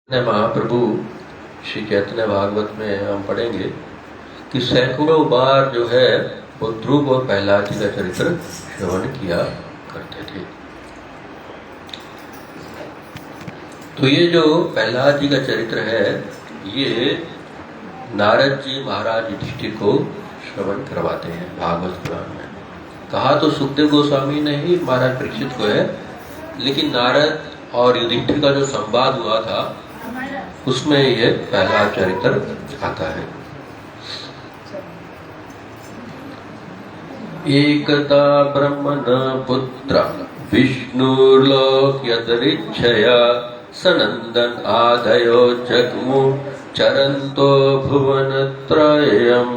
महाप्रभु श्री चैतन्य भागवत में हम पढ़ेंगे कि सैकड़ों बार जो है वो ध्रुव और प्रहलाद जी का चरित्र श्रवण किया करते थे। तो ये जो प्रहलाद जी का चरित्र है ये नारद जी महाराज युधिष्ठिर को श्रवण करवाते हैं भागवत पुराण में। कहा तो सुखदेव गोस्वामी ने ही महाराज परीक्षित को है, लेकिन नारद और युधिष्ठिर का जो संवाद हुआ था उसमें ये पहला चरित्र आता है। एकता ब्रह्मण पुत्र विष्णुर्लोक्यतरिच्छया सनंदन आदयो जगमु चरंतो भुवनत्रयम्।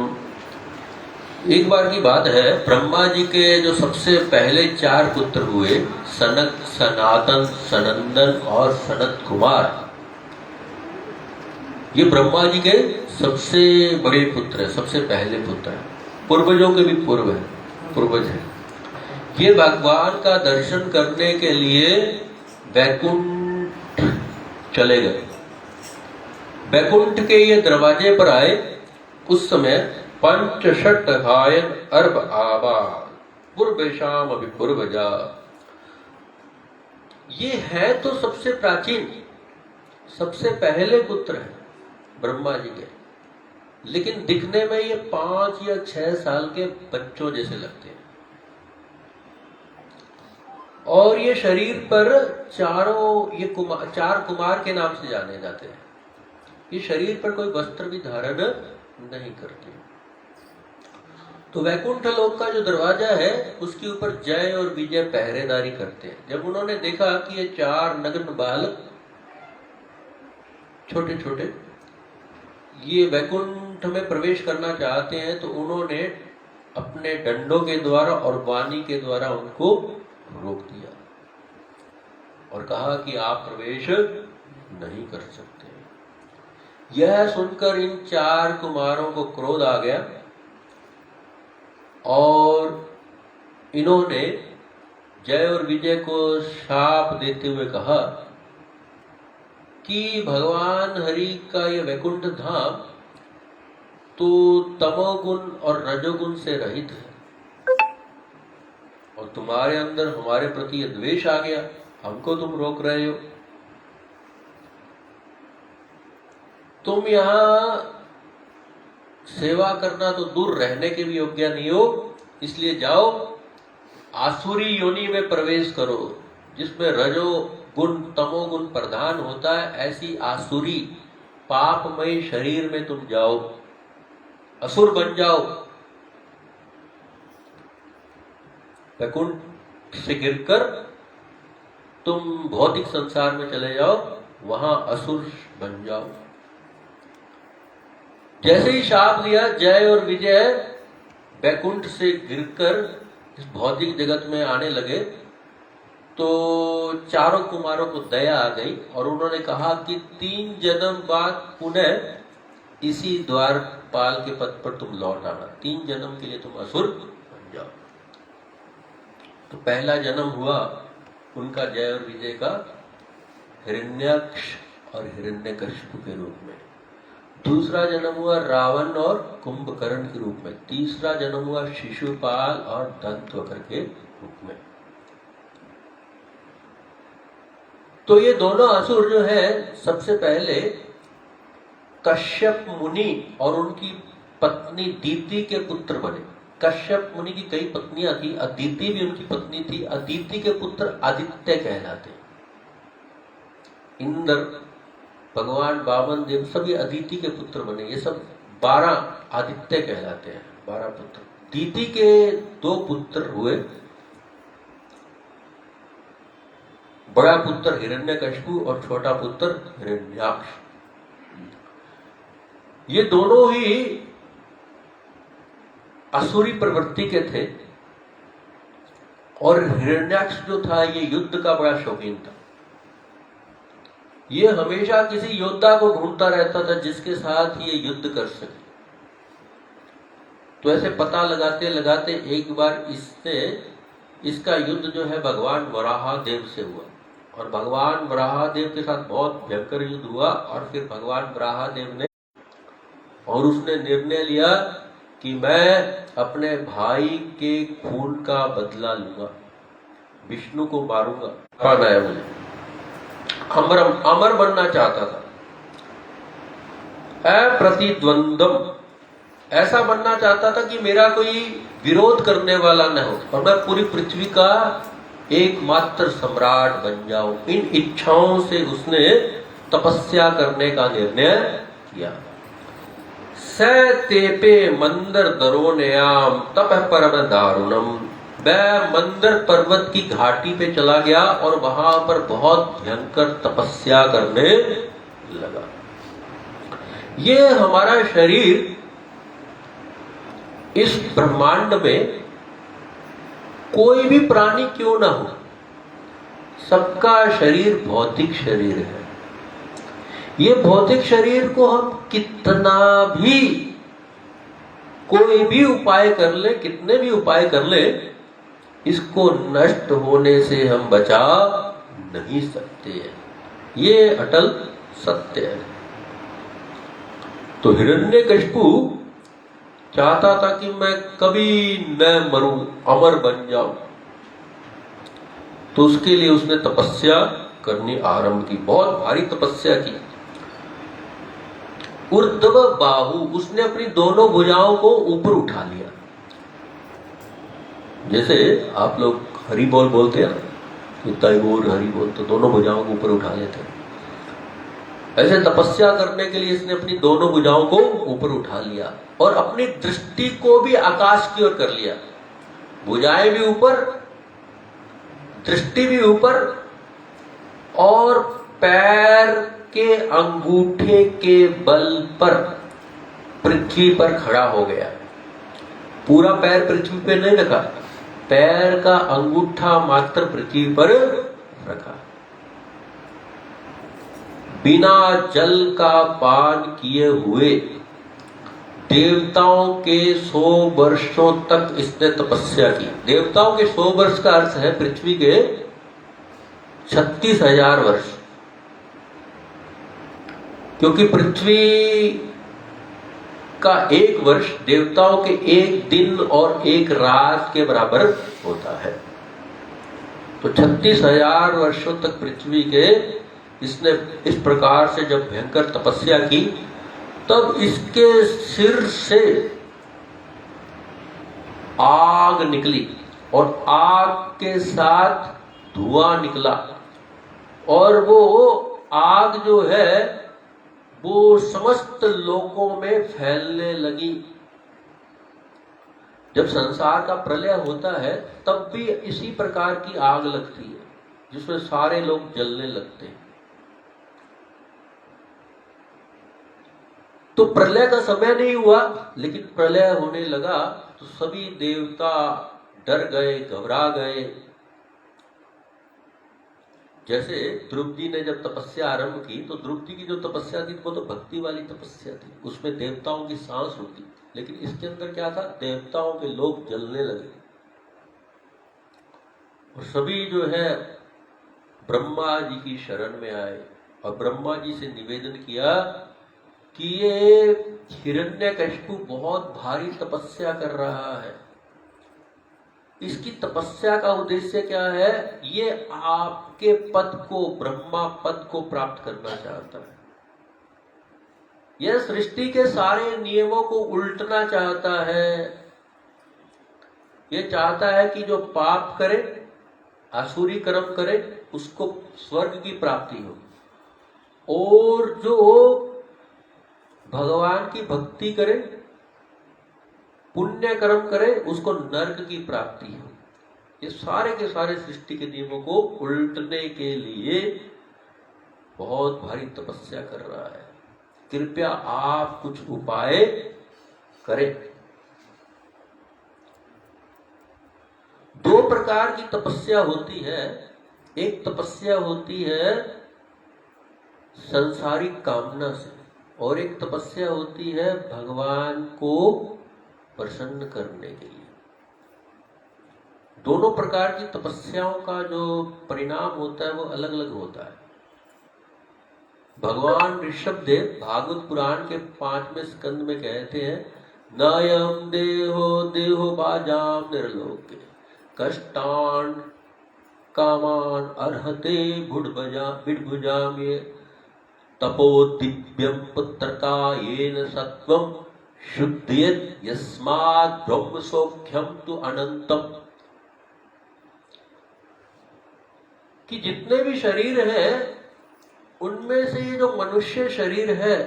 एक बार की बात है, ब्रह्मा जी के जो सबसे पहले 4 पुत्र हुए, सनक, सनातन, सनंदन और सनत कुमार, ये ब्रह्मा जी के सबसे बड़े पुत्र है, सबसे पहले पुत्र है, पूर्वजों के भी पूर्वज है। ये भगवान का दर्शन करने के लिए वैकुंठ चले गए। वैकुंठ के ये दरवाजे पर आए, उस समय पंचषट हायन अर्ब आबा पूर्वेशाम अभी पूर्वजा। ये है तो सबसे प्राचीन, सबसे पहले पुत्र है ब्रह्मा जी के, लेकिन दिखने में ये 5 या 6 साल के बच्चों जैसे लगते हैं। और ये शरीर पर चारों ये 4 कुमार के नाम से जाने जाते हैं। ये शरीर पर कोई वस्त्र भी धारण नहीं करते। तो वैकुंठ लोक का जो दरवाजा है उसके ऊपर जय और विजय पहरेदारी करते हैं। जब उन्होंने देखा कि ये 4 नग्न बालक छोटे छोटे ये वैकुंठ में प्रवेश करना चाहते हैं, तो उन्होंने अपने डंडों के द्वारा और वाणी के द्वारा उनको रोक दिया और कहा कि आप प्रवेश नहीं कर सकते। यह सुनकर इन 4 कुमारों को क्रोध आ गया और इन्होंने जय और विजय को शाप देते हुए कहा कि भगवान हरि का ये वैकुंठ धाम तो तमोगुण और रजोगुण से रहित है और तुम्हारे अंदर हमारे प्रति द्वेष आ गया, हमको तुम रोक रहे हो। तुम यहां सेवा करना तो दूर रहने के भी योग्य नहीं हो, इसलिए जाओ आसुरी योनि में प्रवेश करो, जिसमें रजो गुण तमोगुण प्रधान होता है। ऐसी आसुरी पापमय शरीर में तुम जाओ, असुर बन जाओ, वैकुंठ से गिरकर तुम भौतिक संसार में चले जाओ, वहां असुर बन जाओ। जैसे ही शाप दिया, जय और विजय वैकुंठ से गिरकर इस भौतिक जगत में आने लगे, तो 4 कुमारों को दया आ गई और उन्होंने कहा कि 3 जन्म बाद पुनः इसी द्वारपाल के पद पर तुम लौट आना, 3 जन्म के लिए तुम असुर बन जाओ। तो पहला जन्म हुआ उनका जय और विजय का हिरण्याक्ष और हिरण्यकशिपु के रूप में। दूसरा जन्म हुआ रावण और कुंभकर्ण के रूप में। तीसरा जन्म हुआ शिशुपाल और दंतवक्र के रूप में। तो ये दोनों असुर जो है सबसे पहले कश्यप मुनि और उनकी पत्नी दीति के पुत्र बने। कश्यप मुनि की कई पत्नियां थी, अदिति भी उनकी पत्नी थी। अदिति के पुत्र आदित्य कहलाते। इंद्र, भगवान वामन देव सभी अदिति के पुत्र बने। ये सब 12 आदित्य कहलाते हैं, 12 पुत्र। दीति के 2 पुत्र हुए, बड़ा पुत्र हिरण्यकशिपु और छोटा पुत्र हिरण्याक्ष। ये दोनों ही असुरी प्रवृत्ति के थे और हिरण्याक्ष जो था ये युद्ध का बड़ा शौकीन था। ये हमेशा किसी योद्धा को ढूंढता रहता था जिसके साथ ये युद्ध कर सके। तो ऐसे पता लगाते लगाते एक बार इसका युद्ध जो है भगवान वराह देव से हुआ और भगवान ब्रह्मदेव के साथ बहुत भयंकर युद्ध हुआ। और फिर भगवान ब्रह्मदेव ने और उसने निर्णय लिया कि मैं अपने भाई के खून का बदला लूंगा, विष्णु को मारूंगा। पाना मुझे अमर बनना चाहता था, अप्रतिद्वंदम, ऐसा बनना चाहता था कि मेरा कोई विरोध करने वाला न हो और मैं पूरी पृथ्वी का एकमात्र सम्राट बन जाऊं। इन इच्छाओं से उसने तपस्या करने का निर्णय किया। स तेपे मंदर दरोनयाम तपः परम दारुणम, वह मंदर पर्वत की घाटी पे चला गया और वहां पर बहुत भयंकर तपस्या करने लगा। ये हमारा शरीर इस ब्रह्मांड में कोई भी प्राणी क्यों ना हो, सबका शरीर भौतिक शरीर है। ये भौतिक शरीर को हम कितना भी, कोई भी उपाय कर ले, कितने भी उपाय कर ले, इसको नष्ट होने से हम बचा नहीं सकते हैं। ये अटल सत्य है। तो हिरण्यकशिपु चाहता था कि मैं कभी न मरूं, अमर बन जाऊं। तो उसके लिए उसने तपस्या करनी आरंभ की, बहुत भारी तपस्या की। ऊर्ध्व बाहु, उसने अपनी दोनों भुजाओं को ऊपर उठा लिया। जैसे आप लोग हरि बोल बोलते हैं ना, तैमूर हरि बोल, तो दोनों भुजाओं को ऊपर उठा लेते हैं। ऐसे तपस्या करने के लिए इसने अपनी दोनों भुजाओं को ऊपर उठा लिया और अपनी दृष्टि को भी आकाश की ओर कर लिया। भुजाएं भी ऊपर, दृष्टि भी ऊपर, और पैर के अंगूठे के बल पर पृथ्वी पर खड़ा हो गया। पूरा पैर पृथ्वी पे नहीं रखा, पैर का अंगूठा मात्र पृथ्वी पर रखा। बिना जल का पान किए हुए देवताओं के 100 वर्षों तक इसने तपस्या की। देवताओं के 100 वर्ष का अर्थ है पृथ्वी के 36,000 वर्ष, क्योंकि पृथ्वी का 1 वर्ष देवताओं के 1 दिन और 1 रात के बराबर होता है। तो 36,000 वर्षों तक पृथ्वी के इसने इस प्रकार से जब भयंकर तपस्या की, तब इसके सिर से आग निकली और आग के साथ धुआं निकला, और वो आग जो है वो समस्त लोकों में फैलने लगी। जब संसार का प्रलय होता है तब भी इसी प्रकार की आग लगती है, जिसमें सारे लोग जलने लगते हैं। तो प्रलय का समय नहीं हुआ, लेकिन प्रलय होने लगा तो सभी देवता डर गए, घबरा गए। जैसे द्रौपदी ने जब तपस्या आरंभ की, तो द्रौपदी की जो तपस्या थी वो तो भक्ति वाली तपस्या थी, उसमें देवताओं की सांस रुकी। लेकिन इसके अंदर क्या था, देवताओं के लोग जलने लगे और सभी जो है ब्रह्मा जी की शरण में आए और ब्रह्मा जी से निवेदन किया कि ये हिरण्यकशिपु बहुत भारी तपस्या कर रहा है। इसकी तपस्या का उद्देश्य क्या है? ये आपके पद को, ब्रह्मा पद को प्राप्त करना चाहता है। यह सृष्टि के सारे नियमों को उल्टना चाहता है। यह चाहता है कि जो पाप करे, आसुरी कर्म करे, उसको स्वर्ग की प्राप्ति हो, और जो भगवान की भक्ति करे, पुण्य कर्म करे, उसको नरक की प्राप्ति हो। ये सारे के सारे सृष्टि के नियमों को उल्टने के लिए बहुत भारी तपस्या कर रहा है। कृपया आप कुछ उपाय करें। 2 प्रकार की तपस्या होती है। एक तपस्या होती है संसारिक कामना से, और एक तपस्या होती है भगवान को प्रसन्न करने के लिए। दोनों प्रकार की तपस्याओं का जो परिणाम होता है वो अलग अलग होता है। भगवान ऋषभदेव भागवत पुराण के 5वें स्कंद में कहते हैं, नयम देहो देहो बाजाम निर्लोके कष्टान कामान अर्हते बिडभुजाम ये तपो दिव्यम पुत्रका येन सत्वम शुद्धियत यस्मात् ब्रह्म सौख्यम तु अनंतम। कि जितने भी शरीर हैं उनमें से ये जो मनुष्य शरीर है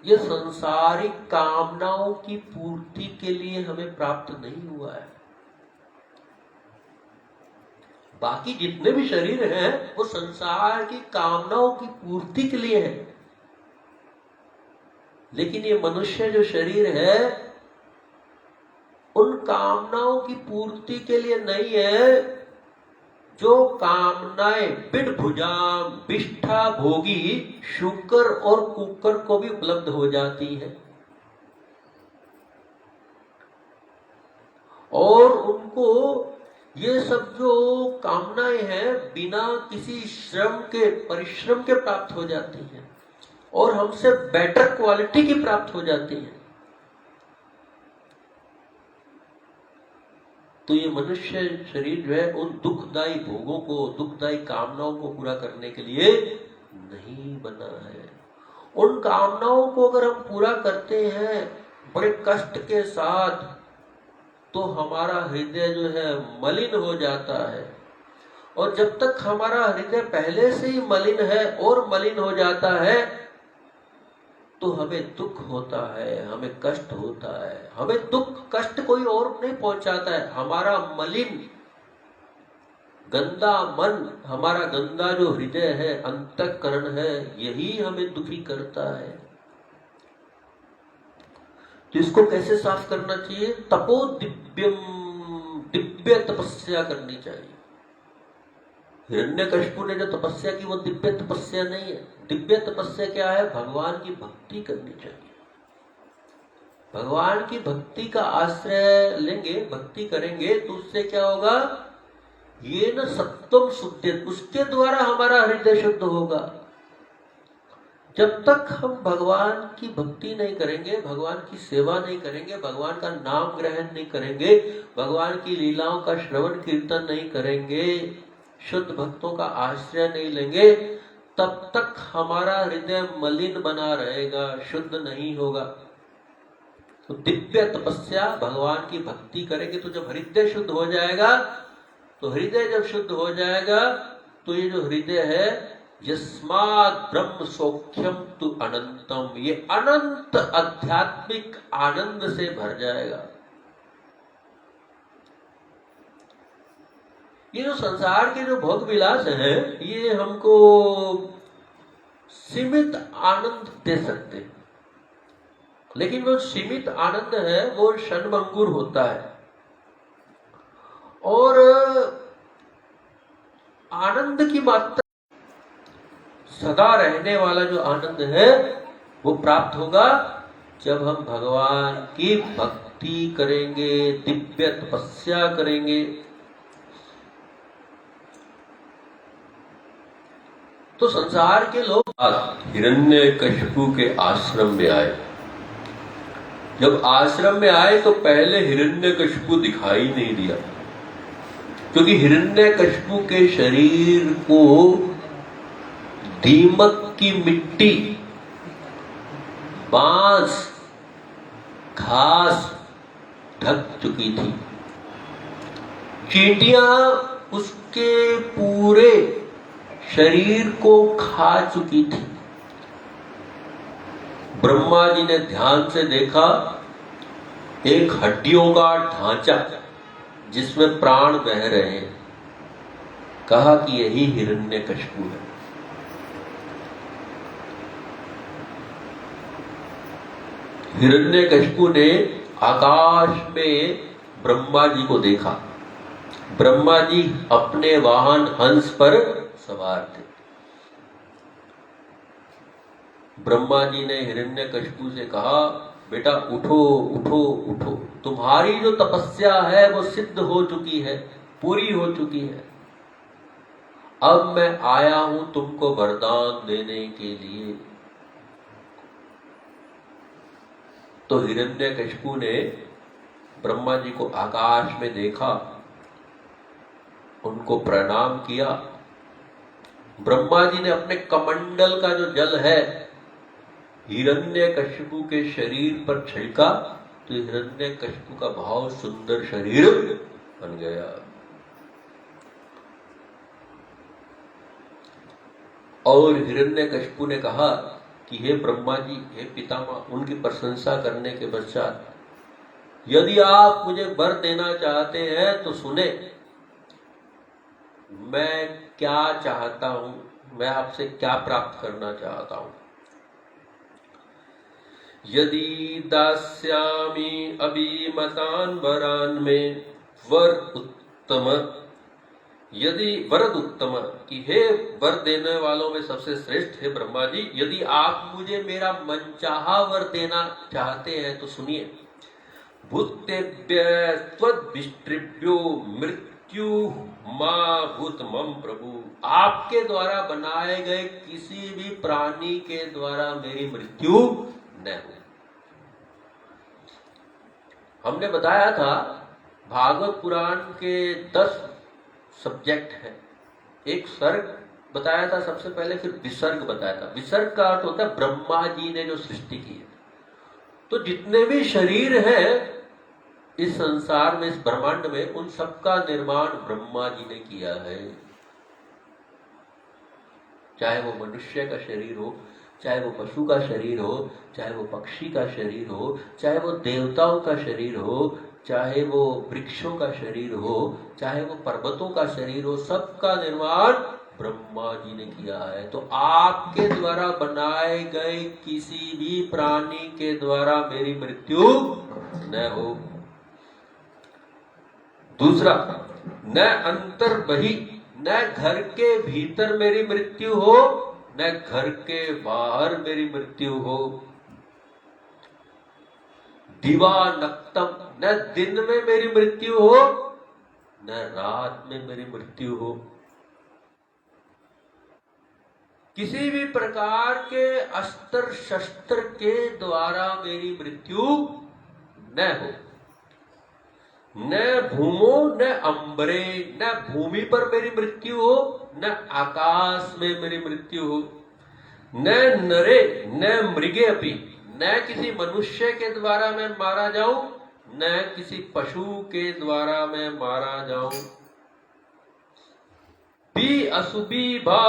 ये संसारिक कामनाओं की पूर्ति के लिए हमें प्राप्त नहीं हुआ है। बाकी जितने भी शरीर हैं वो संसार की कामनाओं की पूर्ति के लिए है, लेकिन ये मनुष्य जो शरीर है उन कामनाओं की पूर्ति के लिए नहीं है जो कामनाएं बिडभुजाम विष्ठा भोगी शुकर और कुकर को भी उपलब्ध हो जाती है और उनको ये सब जो कामनाएं हैं बिना किसी श्रम के परिश्रम के प्राप्त हो जाती हैं और हमसे बेटर क्वालिटी की प्राप्त हो जाती है। तो ये मनुष्य शरीर जो है उन दुखदायी भोगों को दुखदायी कामनाओं को पूरा करने के लिए नहीं बना है। उन कामनाओं को अगर हम पूरा करते हैं बड़े कष्ट के साथ तो हमारा हृदय जो है मलिन हो जाता है और जब तक हमारा हृदय पहले से ही मलिन है और मलिन हो जाता है तो हमें दुख होता है, हमें कष्ट होता है। हमें दुख कष्ट कोई और नहीं पहुंचाता है, हमारा मलिन गंदा मन, हमारा गंदा जो हृदय है अंतःकरण है, यही हमें दुखी करता है। तो इसको कैसे साफ करना चाहिए? तपो दिव्य तपस्या करनी चाहिए। हिरण्यकशिपु ने जो तपस्या की वो दिव्य तपस्या नहीं है। दिव्य तपस्या क्या है? भगवान की भक्ति करनी चाहिए। भगवान की भक्ति का आश्रय लेंगे, भक्ति करेंगे तो उससे क्या होगा? ये न सत्वम शुद्धियत, उसके द्वारा हमारा हृदय शुद्ध होगा। जब तक हम भगवान की भक्ति नहीं करेंगे, भगवान की सेवा नहीं करेंगे, भगवान का नाम ग्रहण नहीं करेंगे, भगवान की लीलाओं का श्रवण कीर्तन नहीं करेंगे, शुद्ध भक्तों का आश्रय नहीं लेंगे, तब तक हमारा हृदय मलिन बना रहेगा, शुद्ध नहीं होगा। तो दिव्य तपस्या, भगवान की भक्ति करेंगे तो जब हृदय शुद्ध हो जाएगा, तो हृदय जब शुद्ध हो जाएगा तो ये जो हृदय है यस्मात् ब्रह्म सौख्यम तु अनंतम, ये अनंत आध्यात्मिक आनंद से भर जाएगा। ये जो संसार के जो भोग विलास है ये हमको सीमित आनंद दे सकते हैं, लेकिन वो सीमित आनंद है वो क्षणभंगुर होता है और आनंद की मात्रा सदा रहने वाला जो आनंद है वो प्राप्त होगा जब हम भगवान की भक्ति करेंगे, दिव्य तपस्या करेंगे। तो संसार के लोग हिरण्यकशिपु के आश्रम में आए। जब आश्रम में आए तो पहले हिरण्यकशिपु दिखाई नहीं दिया, क्योंकि हिरण्यकशिपु के शरीर को दीमक की मिट्टी, बांस, घास ढक चुकी थी। चींटियां उसके पूरे शरीर को खा चुकी थी। ब्रह्मा जी ने ध्यान से देखा एक हड्डियों का ढांचा जिसमें प्राण बह रहे हैं, कहा कि यही हिरण्यकशिपु है। हिरण्यकशिपु ने आकाश में ब्रह्मा जी को देखा। ब्रह्मा जी अपने वाहन हंस पर सवार थे। ब्रह्मा जी ने हिरण्यकशिपु से कहा, बेटा उठो उठो उठो, तुम्हारी जो तपस्या है वो सिद्ध हो चुकी है, पूरी हो चुकी है, अब मैं आया हूं तुमको वरदान देने के लिए। तो हिरण्यकशिपु ने ब्रह्मा जी को आकाश में देखा, उनको प्रणाम किया। ब्रह्मा जी ने अपने कमंडल का जो जल है हिरण्यकशिपु के शरीर पर छिड़का, तो हिरण्यकशिपु का बहुत सुंदर शरीर बन गया। और हिरण्यकशिपु ने कहा कि हे ब्रह्मा जी, हे पितामह, उनकी प्रशंसा करने के पश्चात, यदि आप मुझे वर देना चाहते हैं तो सुने, मैं क्या चाहता हूं, मैं आपसे क्या प्राप्त करना चाहता हूं। यदि दास्यामि अभिमतान वरान में वर उत्तम, यदि वरद उत्तम, कि हे वर देने वालों में सबसे श्रेष्ठ है ब्रह्मा जी, यदि आप मुझे मेरा मनचाहा वर देना चाहते हैं तो सुनिए। भूतेभ्य त्वद्विष्ट्रिभ्यो मृत्यु मा भूत मम प्रभु, आपके द्वारा बनाए गए किसी भी प्राणी के द्वारा मेरी मृत्यु न हो। हमने बताया था भागवत पुराण के 10 सब्जेक्ट है। एक सर्ग बताया था सबसे पहले, फिर विसर्ग बताया था। विसर्ग का अर्थ होता है ब्रह्मा जी ने जो सृष्टि की है। तो जितने भी शरीर हैं इस संसार में, इस ब्रह्मांड में, उन सबका निर्माण ब्रह्मा जी ने किया है। चाहे वो मनुष्य का शरीर हो, चाहे वो पशु का शरीर हो, चाहे वो पक्षी का शरीर हो, चाहे वो देवताओं का शरीर हो, चाहे वो वृक्षों का शरीर हो, चाहे वो पर्वतों का शरीर हो, सबका निर्माण ब्रह्मा जी ने किया है। तो आपके द्वारा बनाए गए किसी भी प्राणी के द्वारा मेरी मृत्यु न हो। दूसरा, न अंतर बही, न घर के भीतर मेरी मृत्यु हो, न घर के बाहर मेरी मृत्यु हो। दिवा नक्तम, न दिन में मेरी मृत्यु हो, न रात में मेरी मृत्यु हो। किसी भी प्रकार के अस्त्र शस्त्र के द्वारा मेरी मृत्यु न हो। न भूमो न अंबरे, न भूमि पर मेरी मृत्यु हो, न आकाश में मेरी मृत्यु हो। न नरे न मृगे अपि, न किसी मनुष्य के द्वारा मैं मारा जाऊं, न किसी पशु के द्वारा मैं मारा जाऊं। बी असुबी भा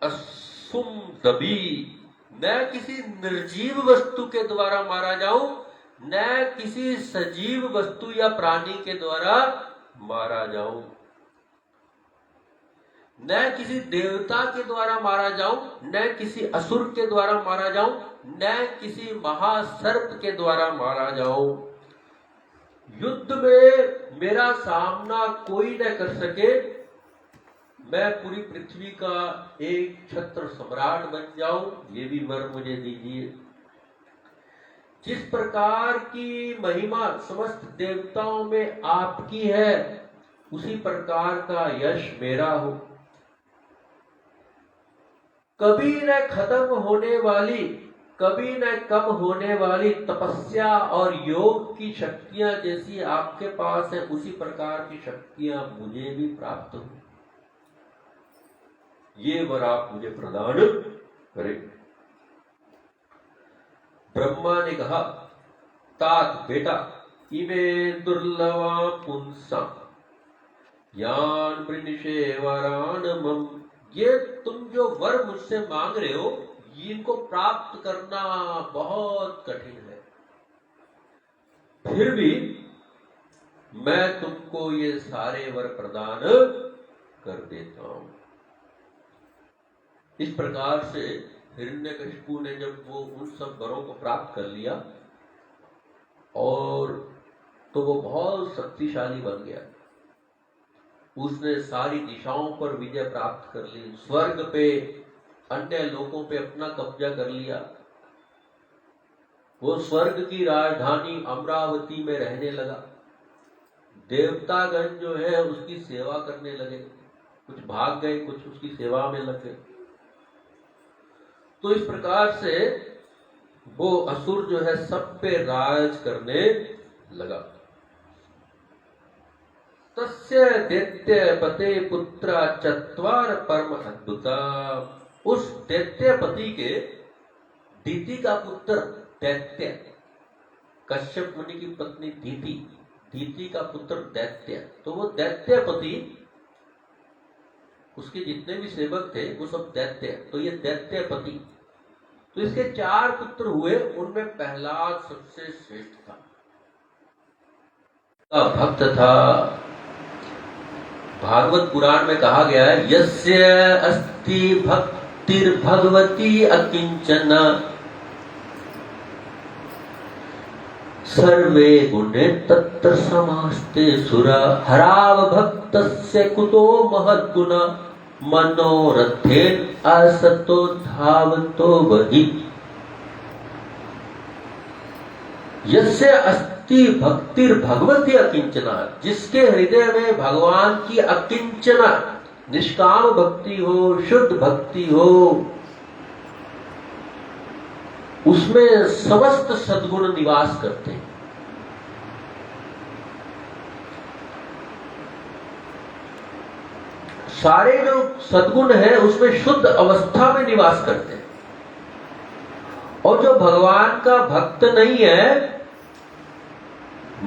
असुम दबी, न किसी निर्जीव वस्तु के द्वारा मारा जाऊं, न किसी सजीव वस्तु या प्राणी के द्वारा मारा जाऊं। न किसी देवता के द्वारा मारा जाऊं, न किसी असुर के द्वारा मारा जाऊं, न किसी महासर्प के द्वारा मारा जाऊं। युद्ध में मेरा सामना कोई न कर सके, मैं पूरी पृथ्वी का एक छत्र सम्राट बन जाऊं, ये भी वर मुझे दीजिए। जिस प्रकार की महिमा समस्त देवताओं में आपकी है, उसी प्रकार का यश मेरा हो। कभी न खत्म होने वाली, कभी न कम होने वाली तपस्या और योग की शक्तियां जैसी आपके पास है, उसी प्रकार की शक्तियां मुझे भी प्राप्त हो। ये वर आप मुझे प्रदान करें। ब्रह्मा ने कहा, तात बेटा, इमे दुर्लभा पुंसा यान वृनिशे वरान मम, ये तुम जो वर मुझसे मांग रहे हो, इनको प्राप्त करना बहुत कठिन है, फिर भी मैं तुमको ये सारे वर प्रदान कर देता हूं। इस प्रकार से हिरण्यकशिपु ने जब वो उन सब वरों को प्राप्त कर लिया, और तो वो बहुत शक्तिशाली बन गया। उसने सारी दिशाओं पर विजय प्राप्त कर ली, स्वर्ग पे, अन्य लोकों पे अपना कब्जा कर लिया। वो स्वर्ग की राजधानी अमरावती में रहने लगा। देवतागण जो है उसकी सेवा करने लगे, कुछ भाग गए, कुछ उसकी सेवा में लग गए। तो इस प्रकार से वो असुर जो है सब पे राज करने लगा। तस्य दैत्यपते पुत्र चत्वार परम अद्भुता। उस दैत्यपति के दीति का पुत्र दैत्य, कश्यप मुनि की पत्नी दीति, दीति का पुत्र दैत्य। तो वो दैत्यपति, उसके जितने भी सेवक थे वो सब दैत्य, तो ये दैत्यपति। तो इसके 4 पुत्र हुए, उनमें प्रहलाद सबसे श्रेष्ठ था, भक्त था। भागवत पुराण में कहा गया है, यस्य अस्ति भक्तिर्भगवती अकिंचन सर्वे गुणे तत्र समास्ते सुरा हराव भक्तस्य कुतो महद्गुण मनोरथेन असतो धावतो वही। यस्य अस्ति भक्तिर्भगवती अकिंचना, जिसके हृदय में भगवान की अकिंचना निष्काम भक्ति हो, शुद्ध भक्ति हो, उसमें समस्त सद्गुण निवास करते हैं। सारे जो सद्गुण है उसमें शुद्ध अवस्था में निवास करते हैं। और जो भगवान का भक्त नहीं है,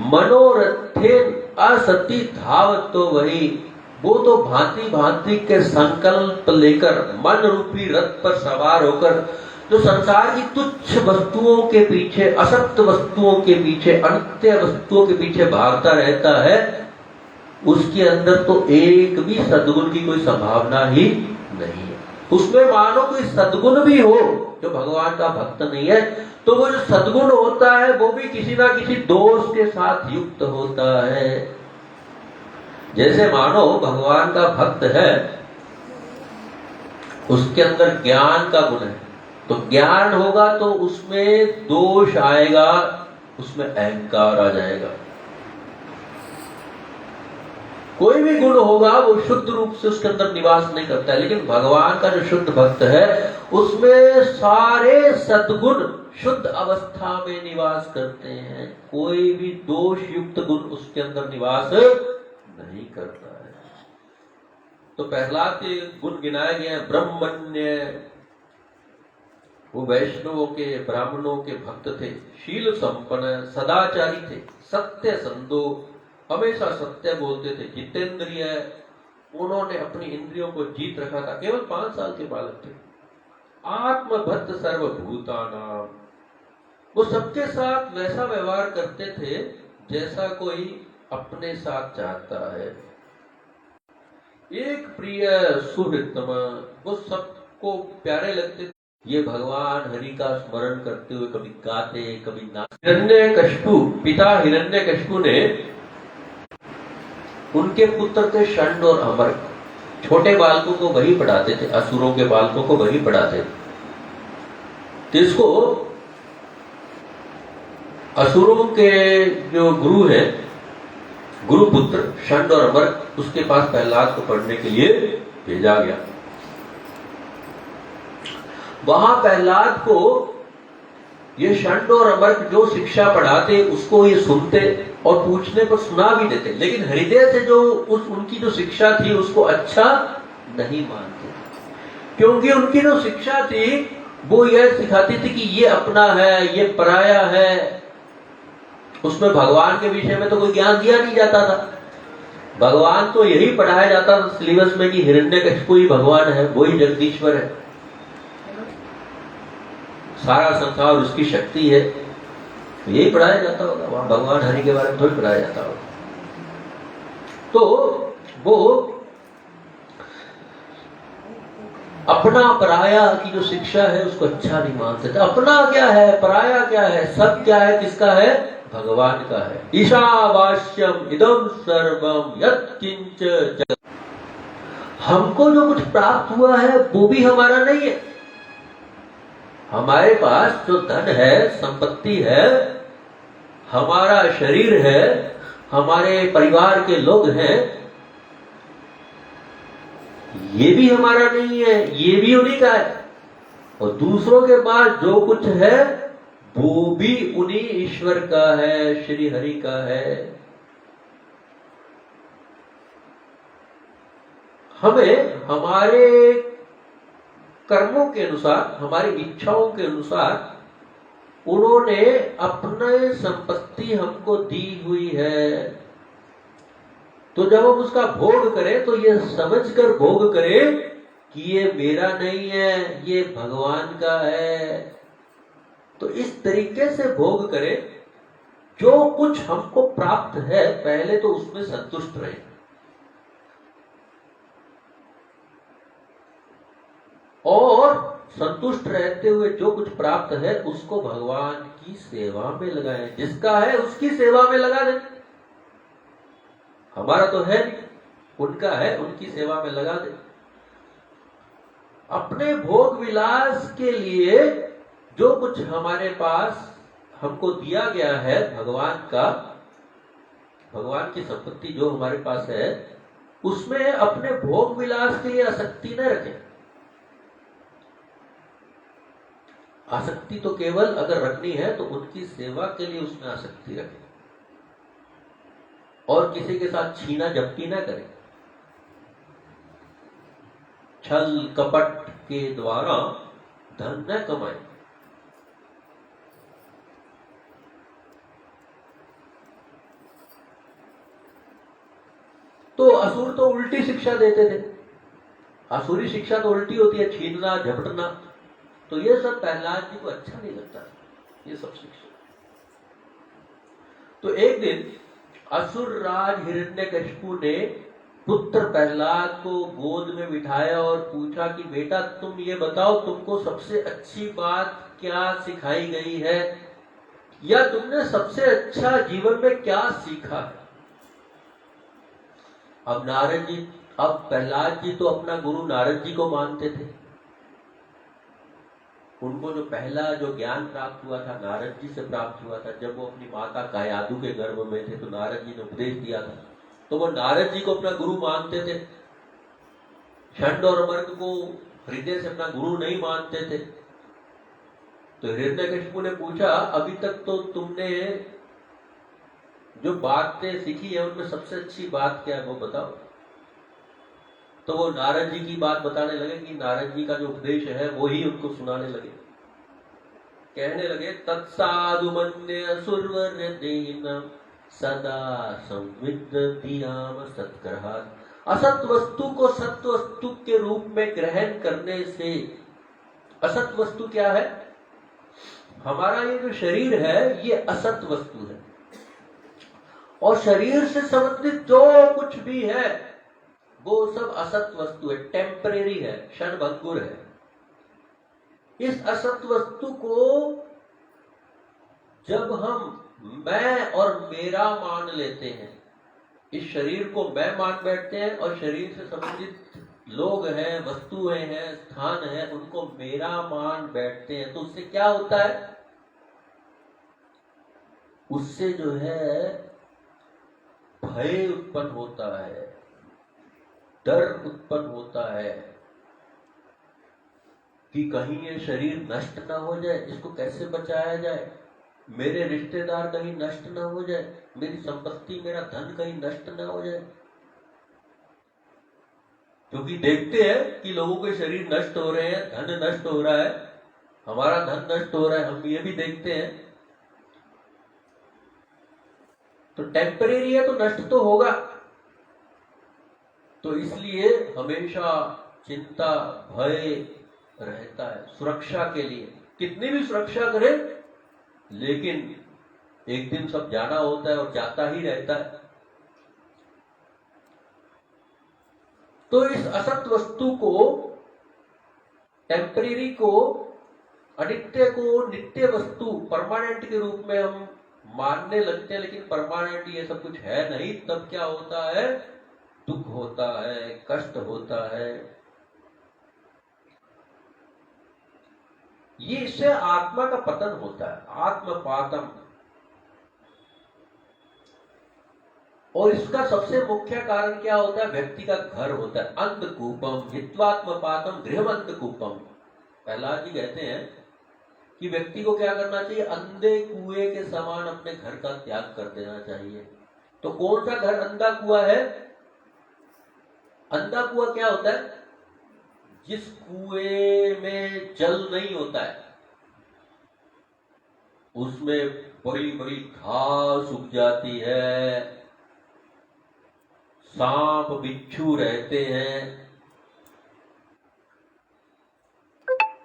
मनोरथे असति धावतो वही, वो तो भांति भांति के संकल्प लेकर मन रूपी रथ पर सवार होकर जो संसार की तुच्छ वस्तुओं के पीछे, असत्य वस्तुओं के पीछे, अनित्य वस्तुओं के पीछे भागता रहता है, उसके अंदर तो एक भी सद्गुण की कोई संभावना ही नहीं है। उसमें मानो कोई सद्गुण भी हो, जो भगवान का भक्त नहीं है, तो वो जो सद्गुण होता है वो भी किसी ना किसी दोष के साथ युक्त होता है। जैसे मानो भगवान का भक्त है, उसके अंदर ज्ञान का गुण है, तो ज्ञान होगा तो उसमें दोष आएगा, उसमें अहंकार आ जाएगा। कोई भी गुण होगा वो शुद्ध रूप से उसके अंदर निवास नहीं करता है। लेकिन भगवान का जो शुद्ध भक्त है उसमें सारे सद्गुण शुद्ध अवस्था में निवास करते हैं, कोई भी दोष युक्त गुण उसके अंदर निवास नहीं करता है। तो प्रहलाद के गुण गिनाए गए हैं। ब्रह्मण्य, वो वैष्णवों के, ब्राह्मणों के भक्त थे, शील संपन्न, सदाचारी थे, सत्य संदो, हमेशा सत्य बोलते थे, जितेंद्रिय, उन्होंने अपनी इंद्रियों को जीत रखा था, केवल 5 साल के बालक थे। आत्मभक्त सर्वभूतानाम, वो सबके साथ वैसा व्यवहार करते थे जैसा कोई अपने साथ चाहता है। एक प्रिय सुहृतम, वो सबको प्यारे लगते थे। ये भगवान हरि का स्मरण करते हुए कभी गाते, कभी नाचते। हिरण्यकशिपु, पिता हिरण्यकशिपु ने उनके पुत्र थे षंड और अमर, छोटे बालकों को वही पढ़ाते थे, असुरों के बालकों को वही पढ़ाते थे। तो इसको असुरों के जो गुरु है, गुरु पुत्र षंड और अमर, उसके पास प्रहलाद को पढ़ने के लिए भेजा गया। वहां प्रहलाद को ये षंड और अमर जो शिक्षा पढ़ाते उसको ये सुनते और पूछने पर सुना भी देते, लेकिन हृदय से जो उनकी जो शिक्षा थी उसको अच्छा नहीं मानते, क्योंकि उनकी जो शिक्षा थी वो यह सिखाती थी कि ये अपना है, ये पराया है। उसमें भगवान के विषय में तो कोई ज्ञान दिया नहीं जाता था। भगवान तो यही पढ़ाया जाता था सिलेबस में कि हिरण्यकशिपु ही भगवान है, वही जगदीश्वर है, सारा संसार उसकी शक्ति है, यही पढ़ाया जाता होगा। वहां भगवान हरि के बारे में थोड़ी पढ़ाया जाता होगा। तो वो अपना पराया की जो शिक्षा है उसको अच्छा नहीं मानते थे। अपना क्या है, पराया क्या है, सब क्या है, किसका है, भगवान का है। ईशावास्यम इदम सर्वम यत्किंच जगत्, हमको जो कुछ प्राप्त हुआ है वो भी हमारा नहीं है। हमारे पास जो धन है, संपत्ति है, हमारा शरीर है, हमारे परिवार के लोग हैं, ये भी हमारा नहीं है, ये भी उन्हीं का है। और दूसरों के पास जो कुछ है वो भी उन्हीं ईश्वर का है, श्री हरि का है। हमें हमारे कर्मों के अनुसार, हमारी इच्छाओं के अनुसार उन्होंने अपने संपत्ति हमको दी हुई है। तो जब हम उसका भोग करें तो ये समझकर भोग करें कि ये मेरा नहीं है, ये भगवान का है। तो इस तरीके से भोग करें, जो कुछ हमको प्राप्त है पहले तो उसमें संतुष्ट रहे। और संतुष्ट रहते हुए जो कुछ प्राप्त है उसको भगवान की सेवा में लगाएं। जिसका है उसकी सेवा में लगा दें। हमारा तो है नहीं, उनका है, उनकी सेवा में लगा दें। अपने भोग विलास के लिए जो कुछ हमारे पास हमको दिया गया है भगवान का, भगवान की संपत्ति जो हमारे पास है, उसमें अपने भोग विलास के लिए आसक्ति न रखें। आसक्ति तो केवल अगर रखनी है तो उनकी सेवा के लिए उसमें आसक्ति रखें, और किसी के साथ छीना झपटी ना करें। छल कपट के द्वारा धन न कमाएं। तो असुर तो उल्टी शिक्षा देते थे। असुरी शिक्षा तो उल्टी होती है, छीनना झपटना। तो ये सब प्रहलाद जी को अच्छा नहीं लगता, ये सब शिक्षा। तो एक दिन असुर राज हिरण्यकशिपु ने पुत्र प्रहलाद को गोद में बिठाया और पूछा कि बेटा तुम ये बताओ, तुमको सबसे अच्छी बात क्या सिखाई गई है, या तुमने सबसे अच्छा जीवन में क्या सीखा है। अब प्रहलाद जी तो अपना गुरु नारद जी को मानते थे। उनको जो पहला जो ज्ञान प्राप्त हुआ था नारद जी से प्राप्त हुआ था। जब वो अपनी माता कायादु के गर्भ में थे तो नारद जी ने उपदेश दिया था, तो वो नारद जी को अपना गुरु मानते थे। षंड और मर्ग को हृदय से अपना गुरु नहीं मानते थे। तो हिरण्यकशिपु ने पूछा, अभी तक तो तुमने जो बातें सीखी है उनमें सबसे अच्छी बात क्या है वो बताओ। तो वो नारद जी की बात बताने लगे कि नारद जी का जो उपदेश है वो ही उनको सुनाने लगे। कहने लगे, तत्साधु मन्य सुरवर देहिनम सदा संविद्याम सत्ग्रहात्। असत वस्तु को सत्य वस्तु के रूप में ग्रहण करने से, असत वस्तु क्या है? हमारा ये जो शरीर है ये असत वस्तु है, और शरीर से संबंधित जो कुछ भी है वो सब असत वस्तु है, टेम्परेरी है, क्षणभंगुर है। इस असत वस्तु को जब हम मैं और मेरा मान लेते हैं, इस शरीर को मैं मान बैठते हैं, और शरीर से संबंधित लोग हैं, वस्तुएं हैं, स्थान है, उनको मेरा मान बैठते हैं, तो उससे क्या होता है? उससे जो है भय उत्पन्न होता है, डर उत्पन्न होता है कि कहीं ये शरीर नष्ट ना हो जाए, इसको कैसे बचाया जाए, मेरे रिश्तेदार कहीं नष्ट ना हो जाए, मेरी संपत्ति, मेरा धन कहीं नष्ट ना हो जाए। क्योंकि देखते हैं कि लोगों के शरीर नष्ट हो रहे हैं, धन नष्ट हो रहा है, हमारा धन नष्ट हो रहा है, हम ये भी देखते हैं। तो टेम्परेरी है तो नष्ट तो होगा। तो इसलिए हमेशा चिंता, भय रहता है सुरक्षा के लिए। कितनी भी सुरक्षा करें, लेकिन एक दिन सब जाना होता है और जाता ही रहता है। तो इस असत वस्तु को, टेम्परेरी को, अनित्य को नित्य वस्तु, परमानेंट के रूप में हम मानने लगते हैं, लेकिन परमानेंट ये सब कुछ है नहीं। तब क्या होता है? दुख होता है, कष्ट होता है। ये इससे आत्मा का पतन होता है, आत्मपातम। और इसका सबसे मुख्य कारण क्या होता है? व्यक्ति का घर होता है। अंधकूपम हित्वात्मपातम गृहम अंधकूपम। प्रहलाद जी कहते हैं कि व्यक्ति को क्या करना चाहिए? अंधे कुएं के समान अपने घर का त्याग कर देना चाहिए। तो कौन सा घर अंधा कुआं है? अंधा कुआं क्या होता है? जिस कुएं में जल नहीं होता है, उसमें बड़ी बड़ी घास उग जाती है, सांप बिच्छू रहते हैं।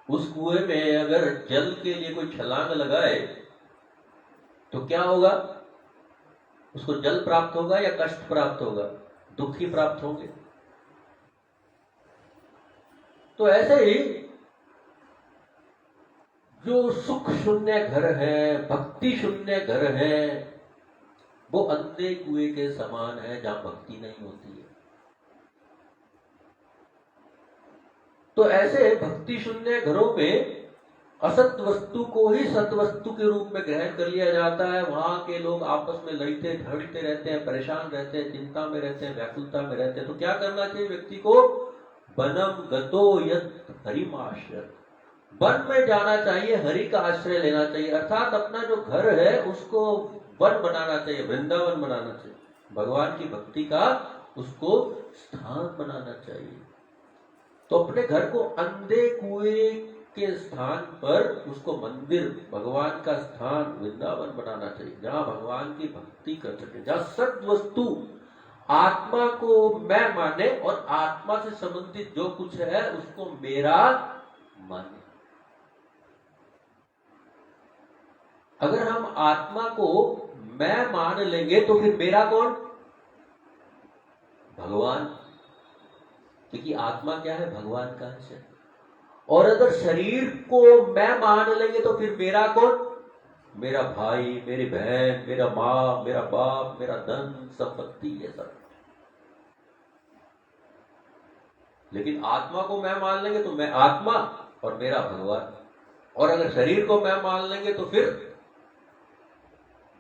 उस कुएं में अगर जल के लिए कोई छलांग लगाए तो क्या होगा? उसको जल प्राप्त होगा या कष्ट प्राप्त होगा? दुख ही प्राप्त होंगे। तो ऐसे ही जो सुख शून्य घर है, भक्ति शून्य घर है, वो अंधे कुएं के समान है जहां भक्ति नहीं होती है। तो ऐसे भक्ति शून्य घरों में असत वस्तु को ही सत वस्तु के रूप में ग्रहण कर लिया जाता है। वहां के लोग आपस में लड़ते झगड़ते रहते हैं, परेशान रहते हैं, चिंता में रहते हैं, व्याकुलता में रहते हैं। तो क्या करना चाहिए व्यक्ति को? वनम गतो यत् हरिमाश्रय, वन में जाना चाहिए, हरि का आश्रय लेना चाहिए। अर्थात अपना जो घर है उसको वन बनाना चाहिए, वृंदावन बनाना चाहिए, भगवान की भक्ति का उसको स्थान बनाना चाहिए। तो अपने घर को अंधे कुएं के स्थान पर उसको मंदिर, भगवान का स्थान वृंदावन बनाना चाहिए, जहां भगवान की भक्ति कर सके, जहां सद वस्तु आत्मा को मैं माने और आत्मा से संबंधित जो कुछ है उसको मेरा माने। अगर हम आत्मा को मैं मान लेंगे तो फिर मेरा कौन? भगवान। क्योंकि आत्मा क्या है? भगवान का अंश है। और अगर शरीर को मैं मान लेंगे तो फिर मेरा कौन? मेरा भाई, मेरी बहन, मेरा माँ, मेरा बाप, मेरा धन संपत्ति, ये सब। लेकिन आत्मा को मैं मान लेंगे तो मैं आत्मा और मेरा भगवान। और अगर शरीर को मैं मान लेंगे तो फिर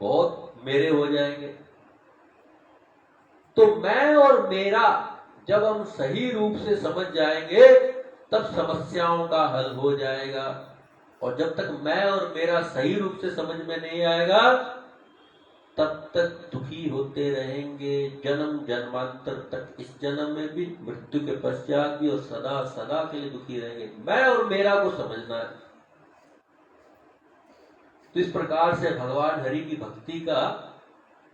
बहुत मेरे हो जाएंगे। तो मैं और मेरा जब हम सही रूप से समझ जाएंगे तब समस्याओं का हल हो जाएगा। और जब तक मैं और मेरा सही रूप से समझ में नहीं आएगा तब तक दुखी होते रहेंगे, जन्म जन्मांतर तक। इस जन्म में भी, मृत्यु के पश्चात भी, और सदा सदा के लिए दुखी रहेंगे। मैं और मेरा को समझना है। तो इस प्रकार से भगवान हरि की भक्ति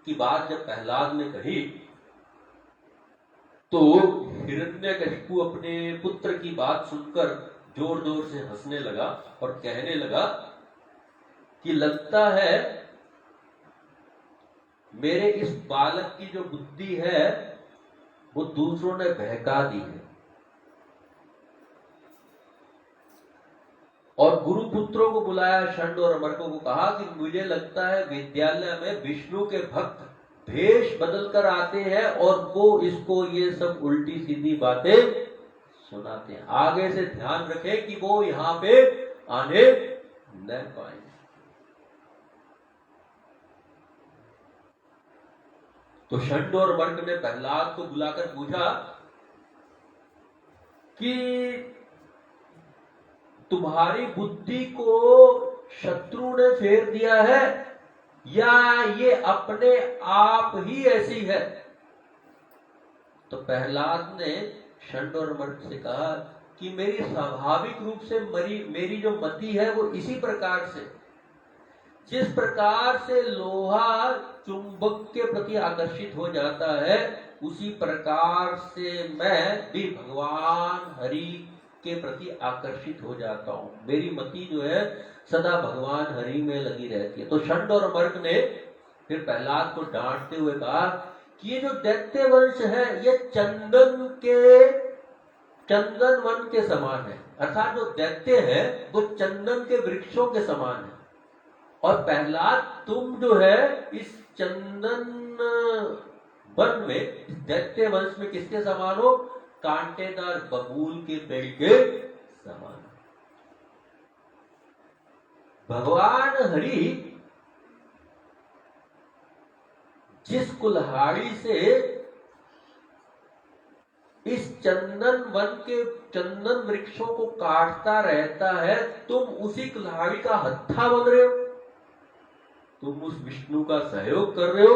की बात जब प्रहलाद ने कही तो हिरण्यकशिपु अपने पुत्र की बात सुनकर जोर जोर से हंसने लगा और कहने लगा कि लगता है मेरे इस बालक की जो बुद्धि है वो दूसरों ने बहका दी है। और गुरु पुत्रों को बुलाया, षंड और अमरकों को कहा कि मुझे लगता है विद्यालय में विष्णु के भक्त भेष बदल कर आते हैं और वो इसको ये सब उल्टी सीधी बातें सुनाते हैं। आगे से ध्यान रखें कि वो यहां पे आने न पाए। तो षंड और अमरक ने प्रहलाद को बुलाकर पूछा कि तुम्हारी बुद्धि को शत्रु ने फेर दिया है या ये अपने आप ही ऐसी है? तो प्रहलाद ने षंड और अमरक से कहा कि मेरी स्वाभाविक रूप से मेरी जो मति है वो इसी प्रकार से, जिस प्रकार से लोहा चुंबक के प्रति आकर्षित हो जाता है उसी प्रकार से मैं भी भगवान हरि के प्रति आकर्षित हो जाता हूं। मेरी मति जो है सदा भगवान हरि में लगी रहती है। तो षंड और अमरक ने फिर प्रहलाद को डांटते हुए कहा कि ये जो दैत्य वंश है ये चंदन वन के समान है। अर्थात जो दैत्य है वो चंदन के वृक्षों के समान है। और प्रहलाद तुम जो है इस चंदन वन में, दैत्य वंश में किसके समान हो? कांटेदार बबूल के पेड़ के समान। भगवान हरि जिस कुल्हाड़ी से इस चंदन वन के चंदन वृक्षों को काटता रहता है, तुम उसी कुल्हाड़ी का हत्था बन रहे हो, तुम उस विष्णु का सहयोग कर रहे हो।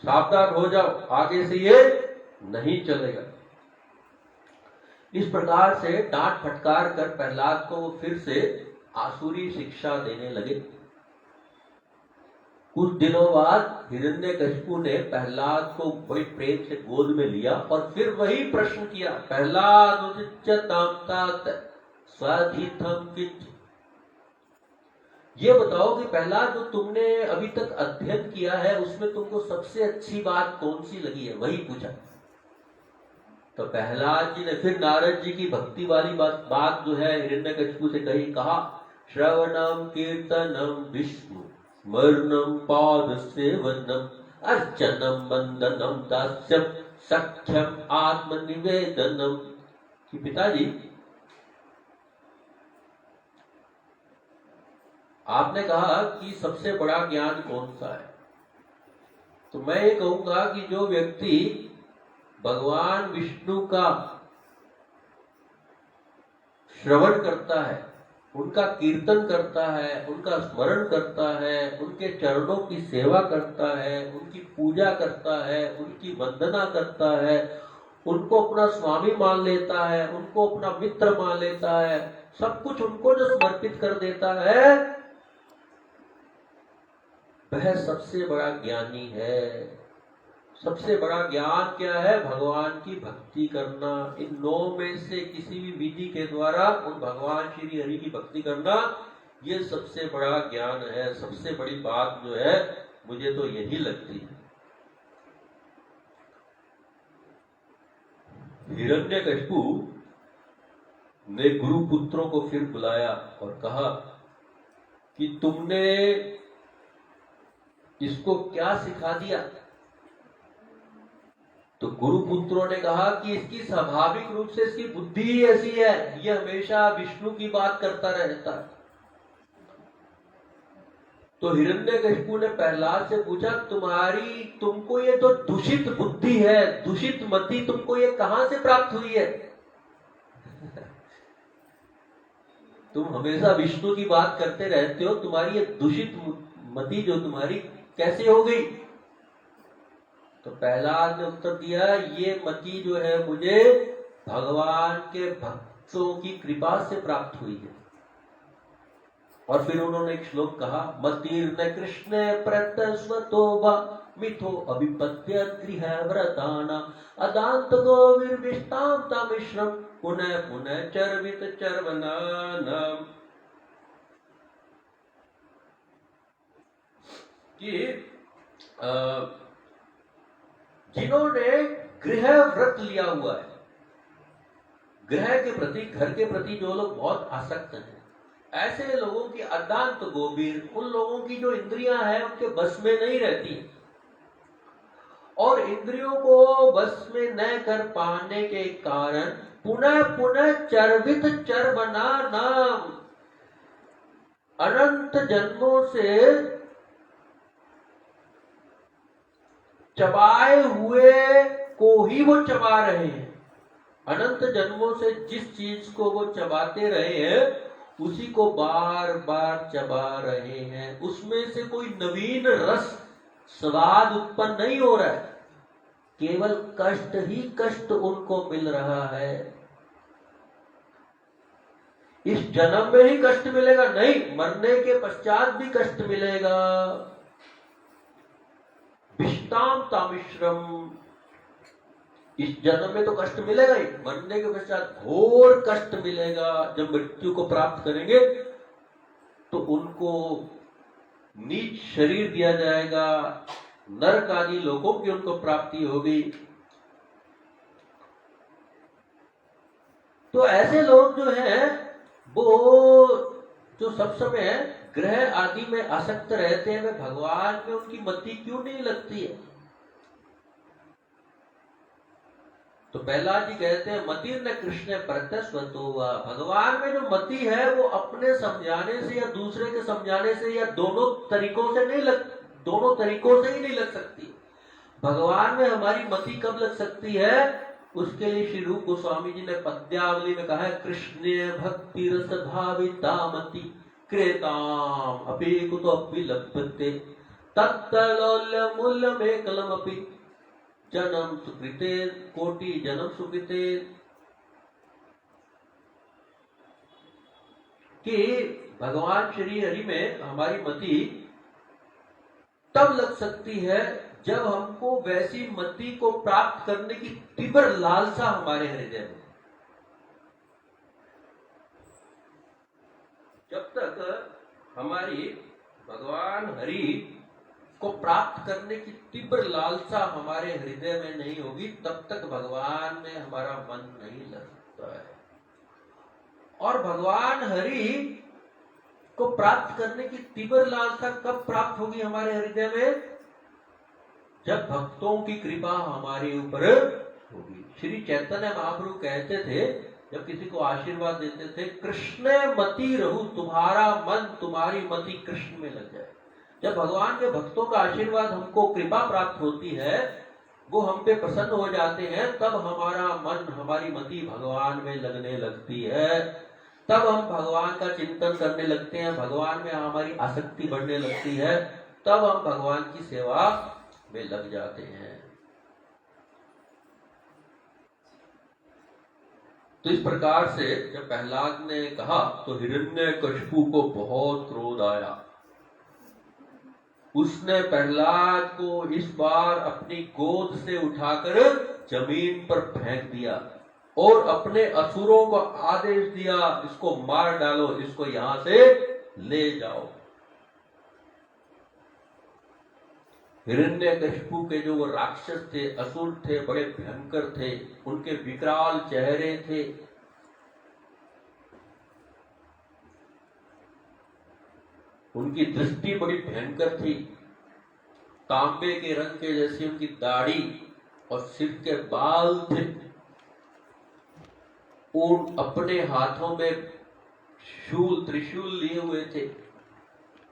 सावधान हो जाओ, आगे से ये नहीं चलेगा। इस प्रकार से डांट फटकार कर प्रहलाद को फिर से आसुरी शिक्षा देने लगे। कुछ दिनों बाद हिरण्यकशिपु ने प्रहलाद को बड़ी प्रेम से गोद में लिया और फिर वही प्रश्न किया, प्रहलाद स्वधिथम किंच। ये बताओ कि प्रहलाद जो तुमने अभी तक अध्ययन किया है उसमें तुमको सबसे अच्छी बात कौन सी लगी है, वही पूछा। तो प्रहलाद जी ने फिर नारद जी की भक्ति वाली बात जो है हिरण्यकशिपु से कहा, श्रवणम कीर्तनम विष्णु स्मरणम पाद सेवनम अर्चनम वंदनम दास्यम सख्यम आत्मनिवेदनम। कि पिताजी आपने कहा कि सबसे बड़ा ज्ञान कौन सा है, तो मैं ये कहूंगा कि जो व्यक्ति भगवान विष्णु का श्रवण करता है, उनका कीर्तन करता है, उनका स्मरण करता है, उनके चरणों की सेवा करता है, उनकी पूजा करता है, उनकी वंदना करता है, उनको अपना स्वामी मान लेता है, उनको अपना मित्र मान लेता है, सब कुछ उनको जो समर्पित कर देता है, वह सबसे बड़ा ज्ञानी है। सबसे बड़ा ज्ञान क्या है? भगवान की भक्ति करना। इन 9 में से किसी भी विधि के द्वारा उन भगवान श्री हरि की भक्ति करना, ये सबसे बड़ा ज्ञान है। सबसे बड़ी बात जो है मुझे तो यही लगती है। हिरण्यकशिपु ने गुरु पुत्रों को फिर बुलाया और कहा कि तुमने इसको क्या सिखा दिया? तो गुरु पुत्रों ने कहा कि इसकी स्वाभाविक रूप से इसकी बुद्धि ही ऐसी है, ये हमेशा विष्णु की बात करता रहता है। तो हिरण्यकशिपु ने प्रहलाद से पूछा, तुमको ये तो दूषित बुद्धि है, दूषित मति तुमको ये कहां से प्राप्त हुई है? तुम हमेशा विष्णु की बात करते रहते हो, तुम्हारी ये दूषित मति जो तुम्हारी कैसे हो गई? तो प्रहलाद ने उत्तर दिया, ये मति जो है मुझे भगवान के भक्तों की कृपा से प्राप्त हुई है। और फिर उन्होंने एक श्लोक कहा, मतिर्न कृष्ण प्रत्यस्वतो वा मिथो अभिपत्य गृह व्रताना अदांत गोविर्विष्टाम तमिश्रम पुनः पुनः चर्वित चर्वनानम। कि जिन्होंने गृह व्रत लिया हुआ है, गृह के प्रति, घर के प्रति जो लोग बहुत आसक्त हैं, ऐसे लोगों की अदांत गोबीर, उन लोगों की जो इंद्रियां हैं उनके बस में नहीं रहती है, और इंद्रियों को बस में न कर पाने के कारण पुनः पुनः चर्वित चर्वना नाम, अनंत जन्मों से चबाए हुए को ही वो चबा रहे हैं। अनंत जन्मों से जिस चीज को वो चबाते रहे हैं उसी को बार बार चबा रहे हैं। उसमें से कोई नवीन रस स्वाद उत्पन्न नहीं हो रहा है, केवल कष्ट ही कष्ट उनको मिल रहा है। इस जन्म में ही कष्ट मिलेगा नहीं, मरने के पश्चात भी कष्ट मिलेगा। विष्टाम तामिश्रम, इस जन्म में तो कष्ट मिलेगा ही, मरने के पश्चात घोर कष्ट मिलेगा। जब मृत्यु को प्राप्त करेंगे तो उनको नीच शरीर दिया जाएगा, नरक आदि लोगों की उनको प्राप्ति होगी। तो ऐसे लोग जो हैं वो जो सब समय ग्रह आदि में आसक्त रहते हैं, वे भगवान में उनकी मति क्यों नहीं लगती है? तो प्रहलाद जी कहते हैं, मतिर्न कृष्ण प्रत्यस्वतो वा, भगवान में जो मति है वो अपने समझाने से या दूसरे के समझाने से या दोनों तरीकों से नहीं दोनों तरीकों से ही नहीं लग सकती। भगवान में हमारी मति कब लग सकती है, उसके लिए श्री रूप गोस्वामी जी ने पद्यावली में कहा है, कृष्ण भक्ति रस भाविता मति क्रेताम अपि कुतो अपि लभ्यते तत्तलोल्य मूल्यमेकलमपि जन्म सुकृते कोटि जन्म सुकृते। कि भगवान श्री हरि में हमारी मति तब लग सकती है जब हमको वैसी मति को प्राप्त करने की तीव्र लालसा हमारे हृदय में। जब तक हमारी भगवान हरि को प्राप्त करने की तीव्र लालसा हमारे हृदय में नहीं होगी, तब तक भगवान में हमारा मन नहीं लग सकता है। और भगवान हरि को प्राप्त करने की तीव्र लालसा कब प्राप्त होगी हमारे हृदय में, जब भक्तों की कृपा हमारे ऊपर होगी। श्री चैतन्य महाप्रभु कहते थे, जब किसी को आशीर्वाद देते थे, कृष्ण मति रहु तुम्हारा मन तुम्हारी मति कृष्ण में लग जाए। जब भगवान के भक्तों का आशीर्वाद हमको कृपा प्राप्त होती है, वो हम पे प्रसन्न हो जाते हैं, तब हमारा मन हमारी मति भगवान में लगने लगती है। तब हम भगवान का चिंतन करने लगते हैं, भगवान में हमारी आसक्ति बढ़ने लगती है, तब हम भगवान की सेवा में लग जाते हैं। तो इस प्रकार से जब प्रहलाद ने कहा तो हिरण्यकशिपु को बहुत क्रोध आया। उसने प्रहलाद को इस बार अपनी गोद से उठाकर जमीन पर फेंक दिया और अपने असुरों को आदेश दिया, इसको मार डालो, इसको यहां से ले जाओ। हिरण्यकशिपु के जो वो राक्षस थे, असुर थे, बड़े भयंकर थे, उनके विकराल चेहरे थे। उनकी दृष्टि बड़ी भयंकर थी, तांबे के रंग के जैसी उनकी दाढ़ी और सिर के बाल थे। उन अपने हाथों में शूल त्रिशूल लिए हुए थे।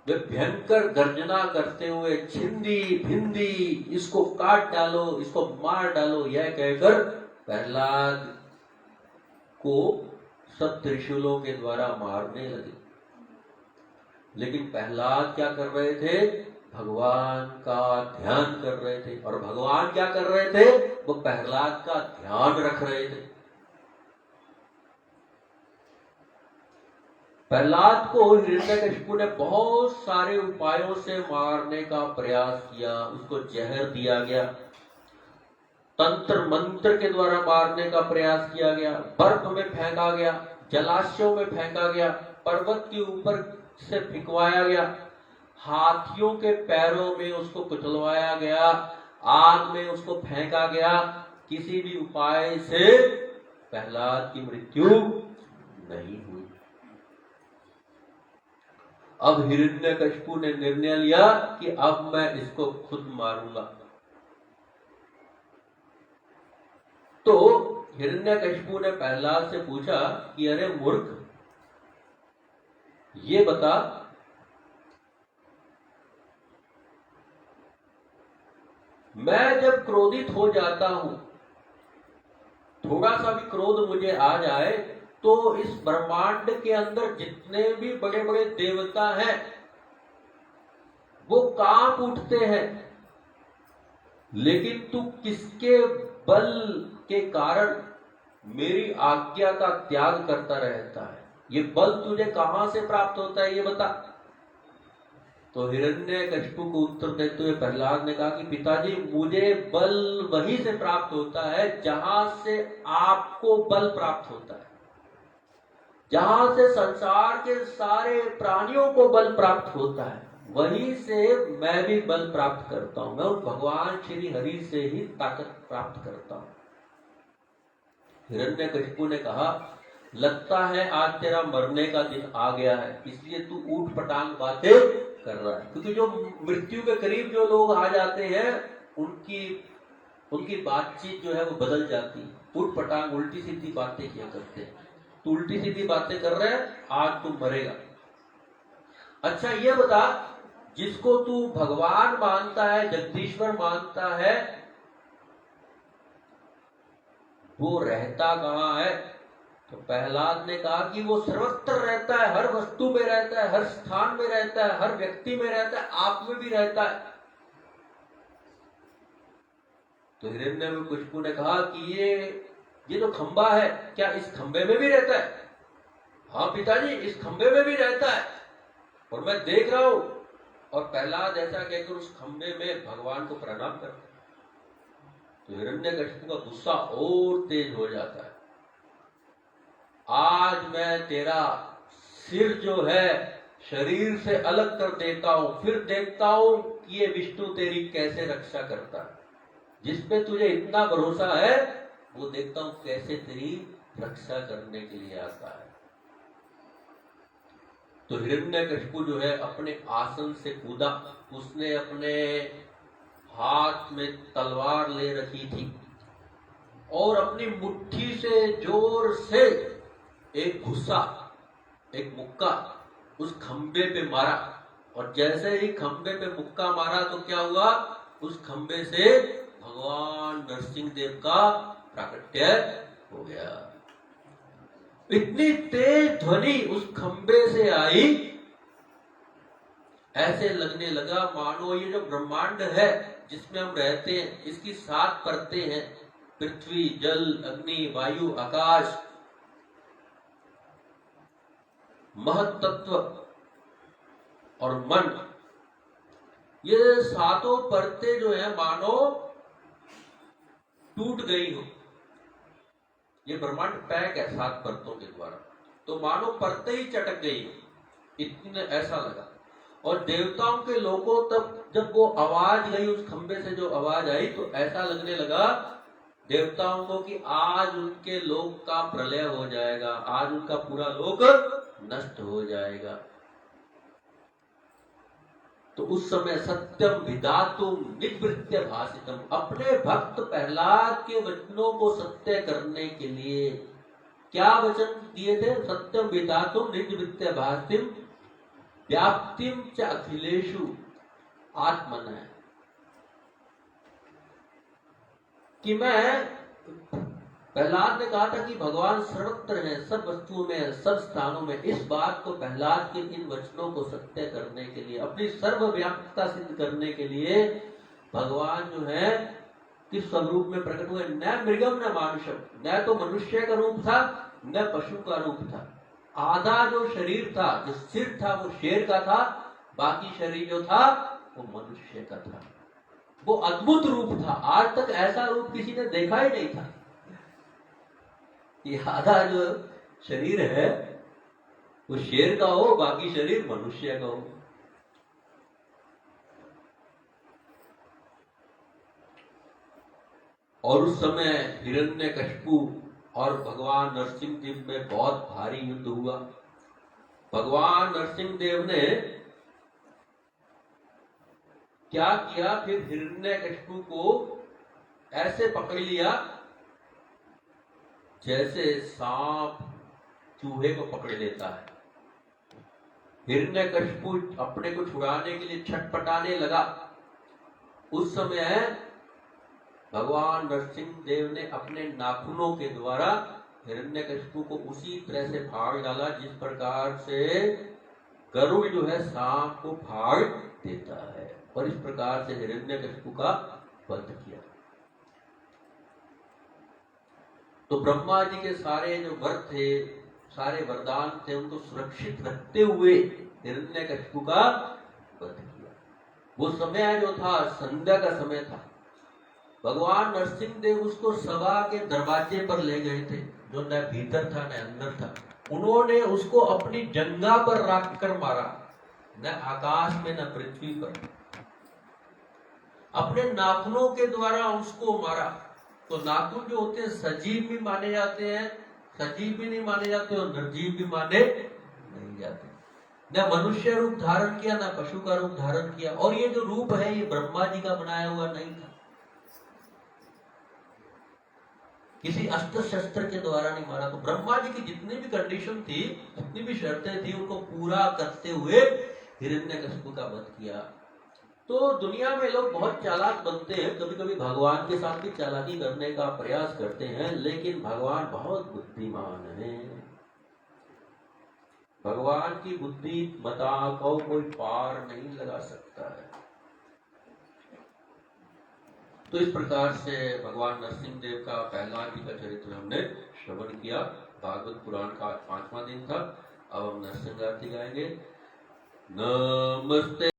वे भयंकर गर्जना करते हुए छिंदी भिंदी, इसको काट डालो, इसको मार डालो, यह कहकर प्रहलाद को सब त्रिशूलों के द्वारा मारने लगे। लेकिन प्रहलाद क्या कर रहे थे, भगवान का ध्यान कर रहे थे। और भगवान क्या कर रहे थे, वो प्रहलाद का ध्यान रख रहे थे। प्रहलाद को हिरण्यकशिपु ने बहुत सारे उपायों से मारने का प्रयास किया। उसको जहर दिया गया, तंत्र मंत्र के द्वारा मारने का प्रयास किया गया, बर्फ में फेंका गया, जलाशयों में फेंका गया, पर्वत के ऊपर से फिकवाया गया, हाथियों के पैरों में उसको कुचलवाया गया, आग में उसको फेंका गया। किसी भी उपाय से प्रहलाद की मृत्यु नहीं हुई। अब हिरण्यकशिपु ने निर्णय लिया कि अब मैं इसको खुद मारूंगा। तो हिरण्यकशिपु ने प्रहलाद से पूछा कि अरे मूर्ख, ये बता, मैं जब क्रोधित हो जाता हूं, थोड़ा सा भी क्रोध मुझे आ जाए, तो इस ब्रह्मांड के अंदर जितने भी बड़े बड़े देवता हैं वो कांप उठते हैं। लेकिन तू किसके बल के कारण मेरी आज्ञा का त्याग करता रहता है? ये बल तुझे कहां से प्राप्त होता है, ये बता। तो हिरण्यकशिपु को उत्तर देते हुए प्रहलाद ने कहा कि पिताजी, मुझे बल वहीं से प्राप्त होता है जहां से आपको बल प्राप्त होता है, जहां से संसार के सारे प्राणियों को बल प्राप्त होता है, वहीं से मैं भी बल प्राप्त करता हूं। मैं उन भगवान श्री हरि से ही ताकत प्राप्त करता हूं। हिरण्यकशिपु ने कहा, लगता है आज तेरा मरने का दिन आ गया है, इसलिए तू ऊट पटांग बातें कर रहा है। क्योंकि जो मृत्यु के करीब जो लोग आ जाते हैं, उनकी बातचीत जो है वो बदल जाती है। ऊट पटांग उल्टी सीधी बातें किया करते हैं। तू उल्टी सीधी बातें कर रहे हैं, आज तू मरेगा। अच्छा ये बता, जिसको तू भगवान मानता है, जगदीश्वर मानता है, वो रहता कहाँ है? तो प्रहलाद ने कहा कि वो सर्वत्र रहता है, हर वस्तु में रहता है, हर स्थान में रहता है, हर व्यक्ति में रहता है, आप में भी रहता है। तो हिरण्यकशिपु ने कहा कि ये तो खंबा है, क्या इस खंबे में भी रहता है? हाँ पिताजी, इस खंबे में भी रहता है और मैं देख रहा हूं। और प्रहलाद ऐसा कहकर उस खंबे में भगवान को प्रणाम करता है। तो हिरण्यकशिपु का गुस्सा और तेज हो जाता है। आज मैं तेरा सिर जो है शरीर से अलग कर देता हूं, फिर देखता हूं कि ये विष्णु तेरी कैसे रक्षा करता है। जिसपे तुझे इतना भरोसा है वो देखता हूं कैसे तेरी रक्षा करने के लिए आता है। तो हिरण्यकशिपु जो है अपने आसन से कूदा। उसने अपने हाथ में तलवार ले रखी थी और अपनी मुट्ठी से जोर से एक घुसा, एक मुक्का उस खंबे पे मारा। और जैसे ही खंबे पे मुक्का मारा तो क्या हुआ? उस खंबे से भगवान नरसिंह देव का प्राकट्य हो गया। इतनी तेज ध्वनि उस खंबे से आई, ऐसे लगने लगा मानो ये जो ब्रह्मांड है जिसमें हम रहते हैं, इसकी 7 परतें हैं, पृथ्वी, जल, अग्नि, वायु, आकाश, महत्त्व और मन, ये 7 परतें जो है मानो टूट गई हो। ये ब्रह्मांड पैक है 7 परतों के द्वारा, तो मानो परतें ही चटक गई हो, इतने ऐसा लगा। और देवताओं के लोगों तब जब वो आवाज गई, उस खंबे से जो आवाज आई, तो ऐसा लगने लगा देवताओं को कि आज उनके लोक का प्रलय हो जाएगा, आज उनका पूरा लोक नष्ट हो जाएगा। तो उस समय सत्यम विधातुम निवृत्य भाषितम, अपने भक्त प्रहलाद के वचनों को सत्य करने के लिए क्या वचन दिए थे? सत्यम विधातुम निवृत्य भाषितम व्याप्तिम च अखिलेषु आत्मन, है कि मैं, प्रहलाद ने कहा था कि भगवान सर्वत्र है, सब वस्तुओं में है, सब स्थानों में। इस बात को प्रहलाद के इन वचनों को सत्य करने के लिए, अपनी सर्वव्यापकता सिद्ध करने के लिए भगवान जो है किस स्वरूप में प्रकट हुए? न मृगम न मानुषम, न तो मनुष्य का रूप था न पशु का रूप था। आधा जो शरीर था, जो सिर था, वो शेर का था, बाकी शरीर जो था वो मनुष्य का था। वो अद्भुत रूप था, आज तक ऐसा रूप किसी ने देखा ही नहीं था। ये आधा जो शरीर है वो शेर का हो, बाकी शरीर मनुष्य का हो। और उस समय हिरण्यकशिपु और भगवान नरसिंह देव में बहुत भारी युद्ध हुआ। भगवान नरसिंह देव ने क्या किया? फिर हिरण्यकशिपु को ऐसे पकड़ लिया जैसे सांप चूहे को पकड़ लेता है। हिरण्यकशिपु अपने को छुड़ाने के लिए छटपटाने लगा। उस समय भगवान नरसिंह देव ने अपने नाखूनों के द्वारा हिरण्यकशिपु को उसी तरह से फाड़ डाला जिस प्रकार से गरुड़ जो है सांप को फाड़ देता है, और इस प्रकार से हिरण्यकशिपु का वध किया। तो ब्रह्मा जी के सारे जो वर थे, सारे वरदान थे, उनको सुरक्षित रखते हुए हिरण्यकशिपु का वध किया। वो समय जो था संध्या का समय था। भगवान नरसिंह देव उसको सभा के दरवाजे पर ले गए थे, जो न भीतर था न अंदर था। उन्होंने उसको अपनी जंघा पर रख कर मारा, न आकाश में न पृथ्वी पर। अपने नाखूनों के द्वारा उसको मारा। तो नाखून जो होते हैं सजीव भी माने जाते हैं, सजीव भी नहीं माने जाते और निर्जीव भी माने नहीं जाते। न मनुष्य रूप धारण किया, न पशु का रूप धारण किया। और ये जो रूप है ये ब्रह्मा जी का बनाया हुआ नहीं था, किसी अस्त्र शस्त्र के द्वारा नहीं मारा। तो ब्रह्मा जी की जितनी भी कंडीशन थी, जितनी भी शर्तें थी, उनको पूरा करते हुए हिरण्यकशिपु का वध किया। तो दुनिया में लोग बहुत चालाक बनते हैं, कभी कभी भगवान के साथ भी चालाकी करने का प्रयास करते हैं, लेकिन भगवान बहुत बुद्धिमान है। भगवान की बुद्धिमता को कोई पार नहीं लगा सकता है। तो इस प्रकार से भगवान नरसिंह देव का पहला जी का चरित्र हमने श्रवण किया। भागवत पुराण का 5वां दिन था। अब हम नरसिंह आरती गाएंगे। नमस्ते